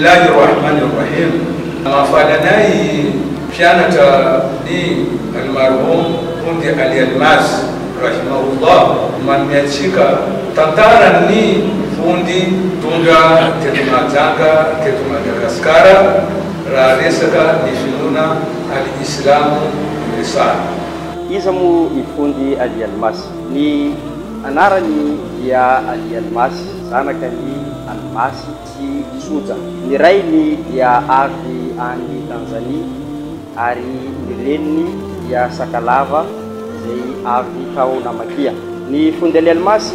Bismillahirrahmanirrahim. Mafadanai pianata ni almarhum Fundi Ali Almas rahimahullah maniachika tantara ni fundi tunga tetu Mazanga tetu Madagaskara raresaka nifinuna al-Islamu risala. Izamu ifundi Ali Almas ni anarany dia Ali Almas zanaka ni Almas si Suja. Ni rainy dia avy any Tanzania ary ni reniny dia Sakalava izay avy taona Makia. Ny Fundi Ali Almas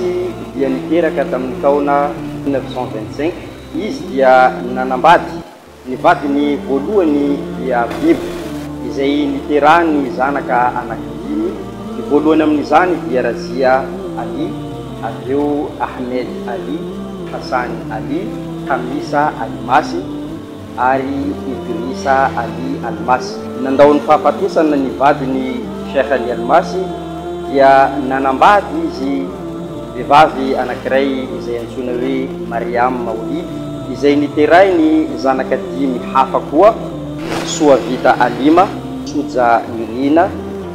dia niteraka tamin'ny taona 1925. Izy dia nanambady ny vadiny voalohany dia Biby izay niterahany zanaka anankidimy. Ny voalohany amin'izany dia Razia Ali, aveo Ahmed Ali, Hassan Ali, Kamisa Almas ary Idrissa Ali Almas. Nandaony fahafatosana ny vadiny Sheikh Ali Almas dia nanambady izy vehivavy anankiray izay antsoina hoe Mariam Maulid izay niterahiny zanaka dimy hafa koa: Soavita Alima, Suja Mirina,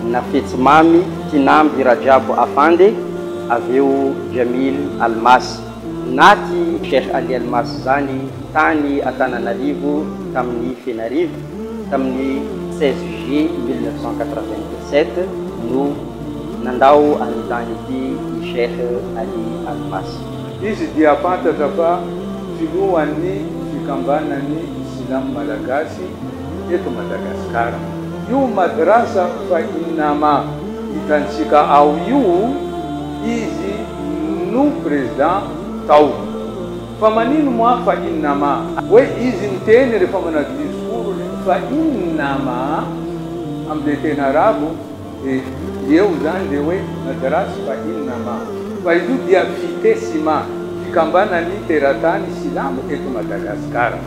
Nafetsimamy, Tinamby Rajabu Afande, aveo Jamil Almas. Naty Sheikh Ali Almas zany tany Antananarivo tamin'ny Fenarivo tamin'ny 16 juillet 1987 no nandao an'izany ity Sheikh Ali Almas. Izy dia fantatra fa filohan'ny fikambanan'ny Islam Malagasy eto Madagaskara. Io madrasa fa inama itansika ao io izy no president tao. Fa manino moa fa inama? Hoe izy miteny rehefa manao discours fa inama amin'ny teny arabo eo zany le hoe madrasa fa inama. Fa io dia fitesima fikambanan'ny teratany Silamo eto Madagaskara.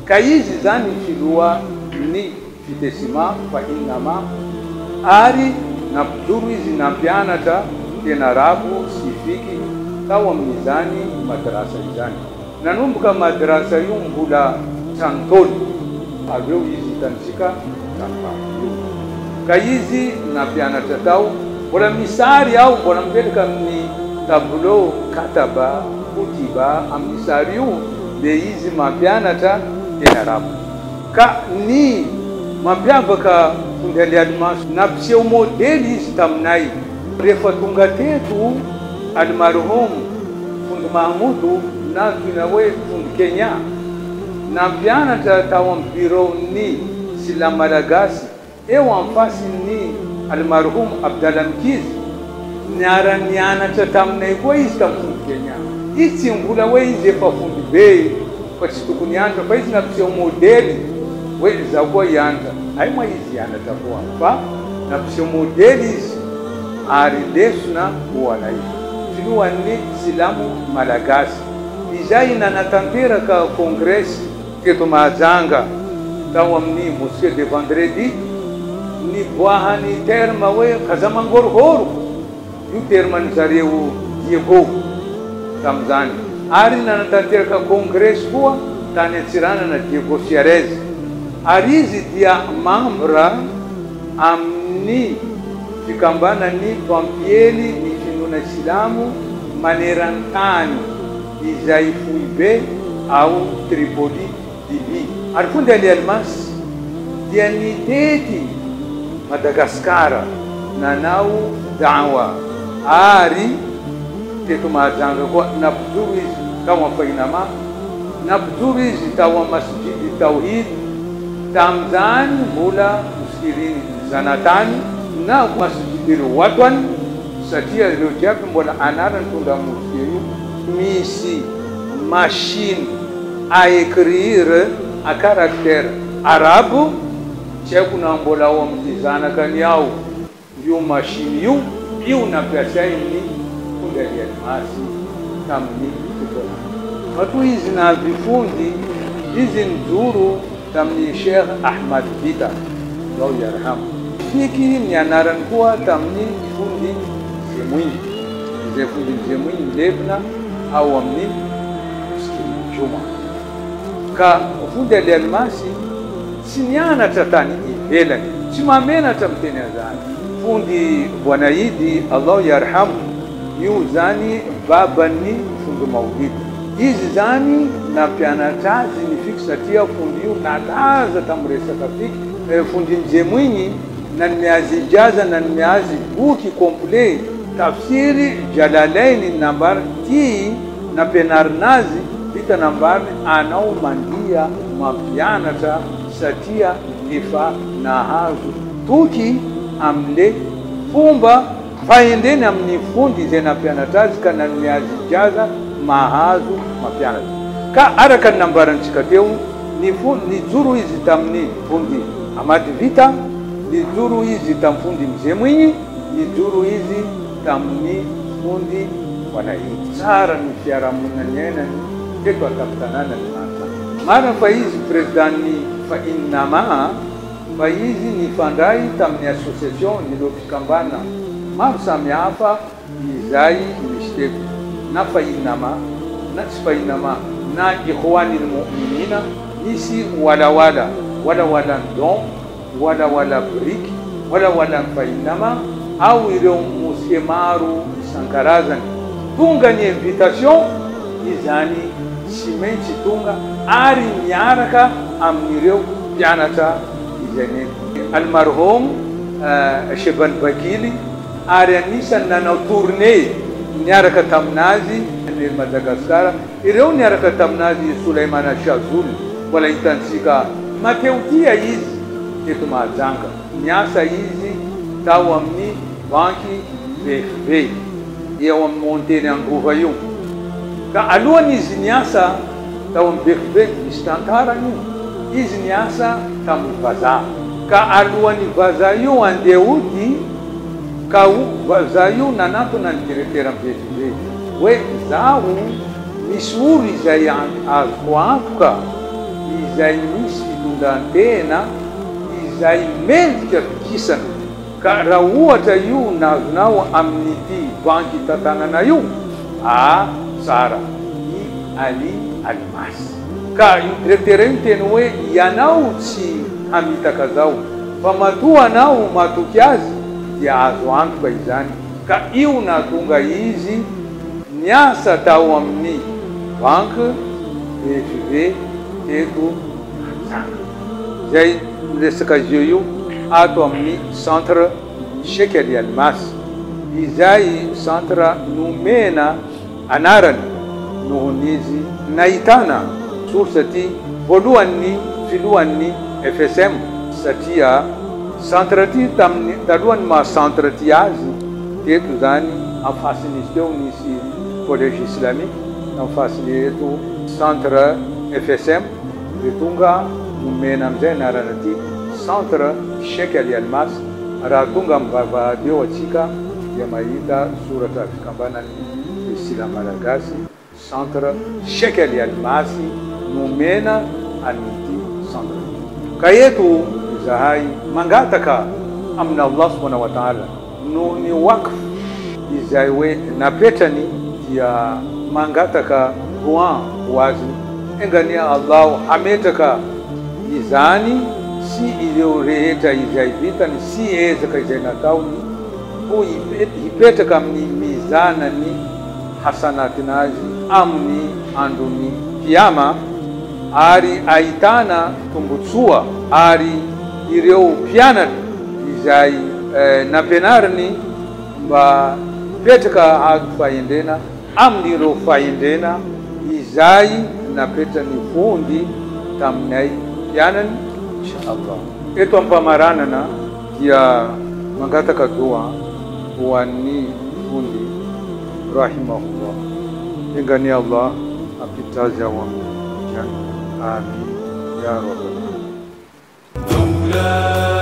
Ka izy zany filoha ny fitesima fa inama ary nampidoro izy nampianatra teny arabo sifiki tao amin'izany madrasa izany. Nanomboka madrasa io mbola tranontolo, aveo izy hitansika tranontolo. Ka izy nampianatra tao, mbola misary ao, mbola mipetraka amin'ny tableau kataba kutiba amin'ny sary io dia izy mampianatra teny arabo. Ka ny mampiavaka Fundi Ali Almas nampiseho modely izy taminay rehefa tonga teto almarhum Fundi Mahmudu na antsoina hoe Fundi Kenya nampianatra tao amin'ny bureau ny Islam Malagasy eo amin'ny fasin'ny almarhum Abdallah Mkizi. Niara-nianatra taminay koa izy tamin'ny Fundi Kenya. Izy tsy mbola hoe izy efa fundi be fa tsy tokony hianatra fa izy nampiseho modely hoe zaho koa hianatra. Ay ma izy hianatra koa fa nampiseho modely izy ary lesona ho anay filohan'ny Silamo Malagasy. Izay nanatanteraka congrès teto Mahajanga tao amin'ny Mosquée de Vendredi niboahany terme hoe kazamangorogoro. Io terme zareo Diego tam'izany. Ary nanatanteraka congrès koa tany Antsiranana Diego Suarez. Ary izy dia membre amin'ny fikambanan'ny mpampiely ny finoana Silamo maneran-tany izay fohy be ao Tripoli, Libye. Ary Fundi Ali Almas dia nitety Madagaskara nanao dawa ary teto Mahajanga koa nampidoro izy tao amin'ny fahinama, nampidoro izy tao amin'ny Masjid Tawhid tam'izany mbola Muskirin Zanatany na Masjid Watwan satria ireo jiaby mbola anarany tonga moské io misy machine à écrire à caractère arabo. Tsy haiko na mbola ao amin'ny zanakany ao io machine io nampiasain'ny Fundi Ali Almas tamin'ny fotoana. Matoa izy navy fundi izy nijoro tamin'ny Sheikh Ahmad Vita zao yarham. Fiky ny anarany koa tamin'ny Fundi Zemoiny. Izay Fundi Zemoiny levina ao amin'ny Juma. ka fundi almasi siniana tatani ivela simamena tamtena zani fundi bwana Idi Allah yarhamu yuzani babani fundi maulidi hizi zani na piana tazi ni fiksa tia fundi yu na taza tamresa kafiki fundi nje mwinyi na nimeazijaza na nimeazi buki komple tafsiri Jalalaini nambar ti na penarnazi vita nambari anaumandia mapiana ta satia ifa na hazu tuki amle fumba faendeni amnifundi zena piana tazi kana nimeazijaza mahazu mapiana ka araka nambara nchikateu ni zuru hizi tamni fundi amadi vita ni zuru hizi tamfundi mzee mwinyi ni zuru hizi tamni fundi wanaiti sara ni fiara munanyena ni ketu atakutanana ni mara fa hizi presidenti fa innama fa hizi ni fandai tamni association nilopikambana mafsa miafa izai mishteku na fa innama na ikhwani almu'minina nisi wala ndon wala brick wala fa innama au ile musiemaru sankarazani tunga ni invitation izani simenchi tunga ari nyaraka amnireu janata izani almarhum Sheban Bakili ari anisa na tournée nyaraka tamnazi ni Madagascar ireu nyaraka tamnazi Suleiman Shazul wala itansika mateutia hizi kitu mazanga nyasa hizi tawamni banki BFB ya wa montene nguva yu ka aloni zinyasa tawam BFB istantara yu izinyasa tambaza ka aloni baza yu andeuti ka baza yu nanato na directeur BFB we zao misuri za azwaka izai misi dundantena izai melka kisan ka rawa ta yu nawa amniti banki tatana na yu sara ni ali almas ka directorente yanauti amita kazao pamatua nao matukiazi ya azwangu baizani ka iu natunga hizi nyasa tawamni bank BFB tetu jai lesaka joyu ato amni centre Sheikh Ali Almas izai centre numena anaran nuhunizi naitana sursati voluanni filuanni FSM satia centre ti tamni taduan ma centre tiazi tetu zani afasiniste unisi collège islamique afasiniste centre FSM ritunga numena mzena ranati centre Sheikh Ali Almas ratunga mbaba dio chika ya maida surata kambana ni sila Malagasy centre Sheikh Ali Almas numena aniti centre kayetu zahai mangataka amna Allah subhanahu wa ta'ala ni wakf izaiwe na petani ya mangataka huwa wazi engani Allah ametaka izani si ilioreeta izaivita ni si eza kaizena tauni hu ipeta kamni mizana ni hasanatinazi amni anduni kiyama ari aitana tumbutsua ari ireu piana izai na penarni ba petaka hadu faindena amni ro faindena izai na peta ni fundi tamnai pianan inshallah eto ampamarana na ya mangata kadua wani fundi rahimahullah ingani Allah apitaza wa amin ya rabbal alamin